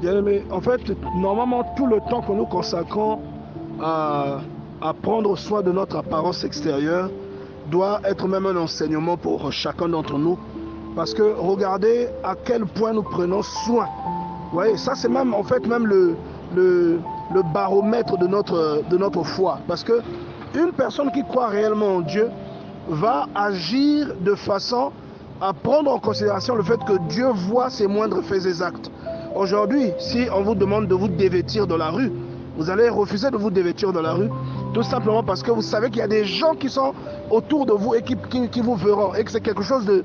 Bien aimé, en fait, normalement, tout le temps que nous consacrons à prendre soin de notre apparence extérieure doit être même un enseignement pour chacun d'entre nous. Parce que regardez à quel point nous prenons soin. Vous voyez, ça c'est même en fait même le baromètre de notre foi. Parce que une personne qui croit réellement en Dieu va agir de façon à prendre en considération le fait que Dieu voit ses moindres faits et actes. Aujourd'hui, si on vous demande de vous dévêtir dans la rue, vous allez refuser de vous dévêtir dans la rue, tout simplement parce que vous savez qu'il y a des gens qui sont autour de vous et qui vous verront, et que c'est quelque chose de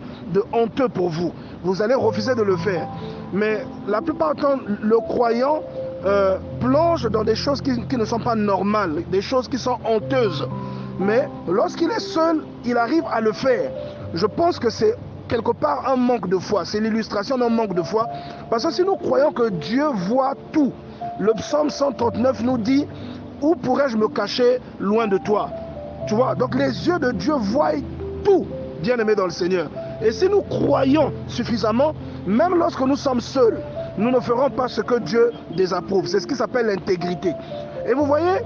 honteux pour vous. Vous allez refuser de le faire. Mais la plupart du temps, le croyant plonge dans des choses qui ne sont pas normales, des choses qui sont honteuses. Mais lorsqu'il est seul, il arrive à le faire. Je pense que c'est quelque part un manque de foi. C'est l'illustration d'un manque de foi. Parce que si nous croyons que Dieu voit tout, le psaume 139 nous dit « Où pourrais-je me cacher loin de toi ?» Tu vois, donc les yeux de Dieu voient tout, bien-aimés dans le Seigneur. Et si nous croyons suffisamment, même lorsque nous sommes seuls, nous ne ferons pas ce que Dieu désapprouve. C'est ce qui s'appelle l'intégrité. Et vous voyez,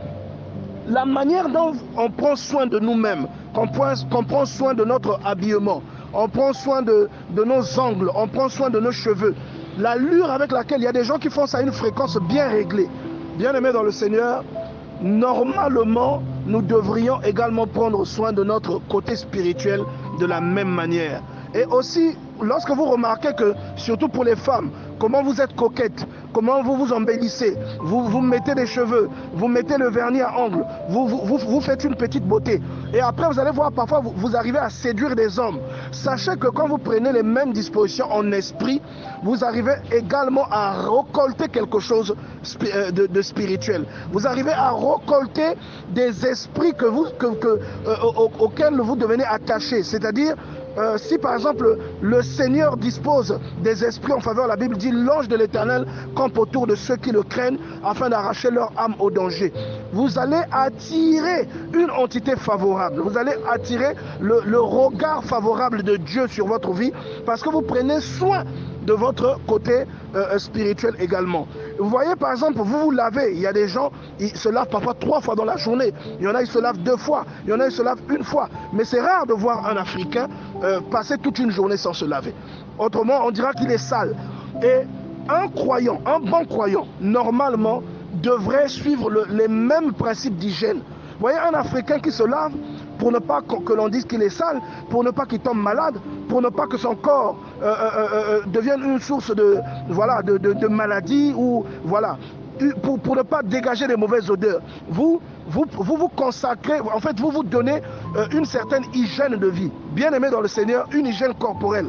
la manière dont on prend soin de nous-mêmes, qu'on prend soin de notre habillement, on prend soin de nos ongles, on prend soin de nos cheveux. L'allure avec laquelle il y a des gens qui font ça à une fréquence bien réglée. Bien aimés dans le Seigneur, normalement, nous devrions également prendre soin de notre côté spirituel de la même manière. Et aussi, lorsque vous remarquez que, surtout pour les femmes, comment vous êtes coquette, comment vous vous embellissez, vous mettez des cheveux, vous mettez le vernis à ongles, vous faites une petite beauté. Et après, vous allez voir, parfois, vous arrivez à séduire des hommes. Sachez que quand vous prenez les mêmes dispositions en esprit, vous arrivez également à récolter quelque chose de spirituel. Vous arrivez à récolter des esprits auxquels vous devenez attaché. C'est-à-dire, si par exemple le Seigneur dispose des esprits en faveur, la Bible dit l'ange de l'Éternel campe autour de ceux qui le craignent afin d'arracher leur âme au danger. Vous allez attirer une entité favorable, vous allez attirer le regard favorable de Dieu sur votre vie parce que vous prenez soin de votre côté spirituel également. Vous voyez par exemple, vous vous lavez, il y a des gens, ils se lavent parfois 3 fois dans la journée, il y en a, ils se lavent 2 fois, il y en a, ils se lavent 1 fois, mais c'est rare de voir un Africain passer toute une journée sans se laver. Autrement, on dira qu'il est sale. Et un croyant, un bon croyant, normalement, devrait suivre les mêmes principes d'hygiène. Vous voyez, un Africain qui se lave, pour ne pas que l'on dise qu'il est sale, pour ne pas qu'il tombe malade, pour ne pas que son corps devienne une source de maladie, ou voilà, pour ne pas dégager des mauvaises odeurs. Vous consacrez, en fait, vous vous donnez une certaine hygiène de vie. Bien aimé dans le Seigneur, une hygiène corporelle.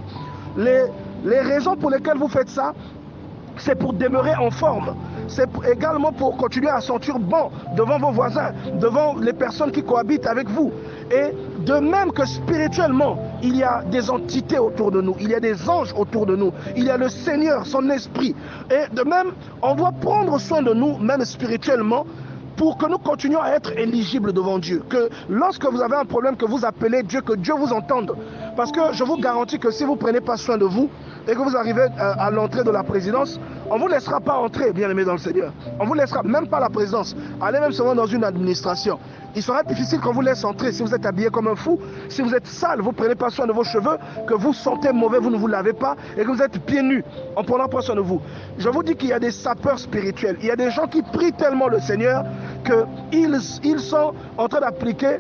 Les raisons pour lesquelles vous faites ça, c'est pour demeurer en forme. C'est également pour continuer à sentir bon devant vos voisins, devant les personnes qui cohabitent avec vous. Et de même que spirituellement, il y a des entités autour de nous, il y a des anges autour de nous, il y a le Seigneur, son esprit. Et de même, on doit prendre soin de nous, même spirituellement, pour que nous continuions à être éligibles devant Dieu. Que lorsque vous avez un problème, que vous appelez Dieu, que Dieu vous entende. Parce que je vous garantis que si vous ne prenez pas soin de vous et que vous arrivez à l'entrée de la présidence, on ne vous laissera pas entrer, bien aimé dans le Seigneur. On ne vous laissera même pas la présidence. Allez même seulement dans une administration. Il sera difficile qu'on vous laisse entrer si vous êtes habillé comme un fou, si vous êtes sale, vous ne prenez pas soin de vos cheveux, que vous sentez mauvais, vous ne vous lavez pas et que vous êtes pieds nus en prenant pas soin de vous. Je vous dis qu'il y a des sapeurs spirituels. Il y a des gens qui prient tellement le Seigneur qu'ils sont en train d'appliquer,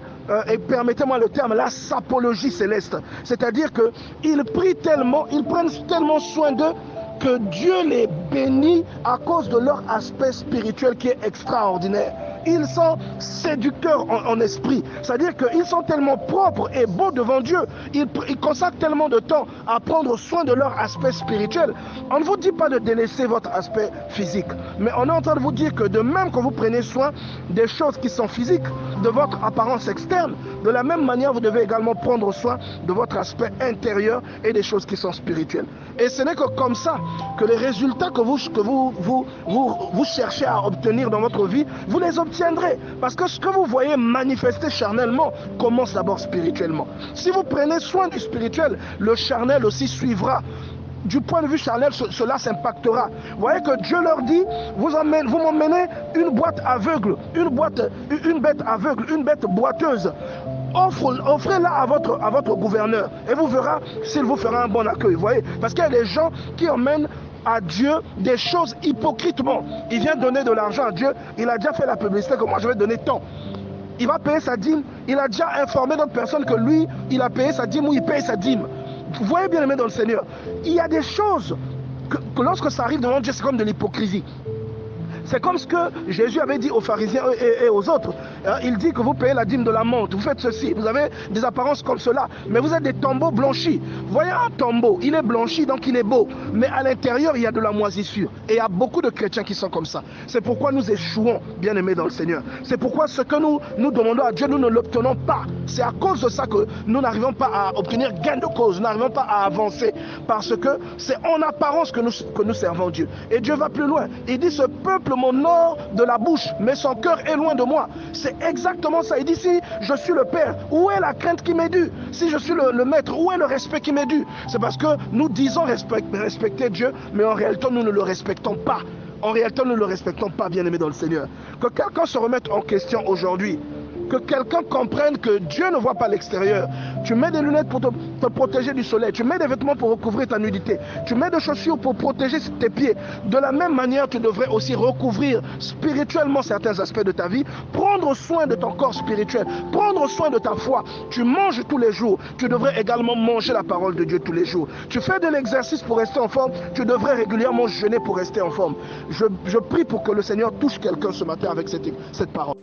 et permettez-moi le terme, la sapologie céleste. C'est-à-dire qu'ils prient tellement, ils prennent tellement soin d'eux que Dieu les bénit à cause de leur aspect spirituel qui est extraordinaire. Ils sont séducteurs en esprit. C'est-à-dire qu'ils sont tellement propres et beaux devant Dieu. Ils consacrent tellement de temps à prendre soin de leur aspect spirituel. On ne vous dit pas de délaisser votre aspect physique. Mais on est en train de vous dire que de même que vous prenez soin des choses qui sont physiques, de votre apparence externe, de la même manière, vous devez également prendre soin de votre aspect intérieur et des choses qui sont spirituelles. Et ce n'est que comme ça que les résultats que vous cherchez à obtenir dans votre vie, vous les obtiendrez. Parce que ce que vous voyez manifester charnellement commence d'abord spirituellement. Si vous prenez soin du spirituel, le charnel aussi suivra. Du point de vue charnel, cela s'impactera. Vous voyez que Dieu leur dit, vous m'emmenez une boîte aveugle, une bête aveugle, une bête boiteuse. Offrez-la à votre gouverneur et vous verrez s'il vous fera un bon accueil. Vous voyez, parce qu'il y a des gens qui emmènent à Dieu des choses hypocritement. Il vient donner de l'argent à Dieu, il a déjà fait la publicité que moi je vais donner tant. Il va payer sa dîme, il a déjà informé d'autres personnes que lui, il a payé sa dîme ou il paye sa dîme. Vous voyez bien aimé dans le Seigneur, il y a des choses que lorsque ça arrive devant Dieu, c'est comme de l'hypocrisie. C'est comme ce que Jésus avait dit aux pharisiens et aux autres. Il dit que vous payez la dîme de la menthe, vous faites ceci, vous avez des apparences comme cela, mais vous êtes des tombeaux blanchis. Vous voyez un tombeau, il est blanchi, donc il est beau, mais à l'intérieur, il y a de la moisissure. Et il y a beaucoup de chrétiens qui sont comme ça. C'est pourquoi nous échouons, bien aimés dans le Seigneur. C'est pourquoi ce que nous demandons à Dieu, nous ne l'obtenons pas. C'est à cause de ça que nous n'arrivons pas à obtenir gain de cause, nous n'arrivons pas à avancer, parce que c'est en apparence que nous servons Dieu. Et Dieu va plus loin. Il dit, ce peuple m'honore de la bouche, mais son cœur est loin de moi. C'est exactement ça. Il dit, si je suis le Père, où est la crainte qui m'est due? Si je suis le Maître, où est le respect qui m'est dû? C'est parce que nous disons respecter Dieu, mais en réalité, nous ne le respectons pas. En réalité, nous ne le respectons pas, bien-aimés dans le Seigneur. Que quelqu'un se remette en question aujourd'hui. Que quelqu'un comprenne que Dieu ne voit pas l'extérieur. Tu mets des lunettes pour te protéger du soleil. Tu mets des vêtements pour recouvrir ta nudité. Tu mets des chaussures pour protéger tes pieds. De la même manière, tu devrais aussi recouvrir spirituellement certains aspects de ta vie. Prendre soin de ton corps spirituel. Prendre soin de ta foi. Tu manges tous les jours. Tu devrais également manger la parole de Dieu tous les jours. Tu fais de l'exercice pour rester en forme. Tu devrais régulièrement jeûner pour rester en forme. Je prie pour que le Seigneur touche quelqu'un ce matin avec cette parole.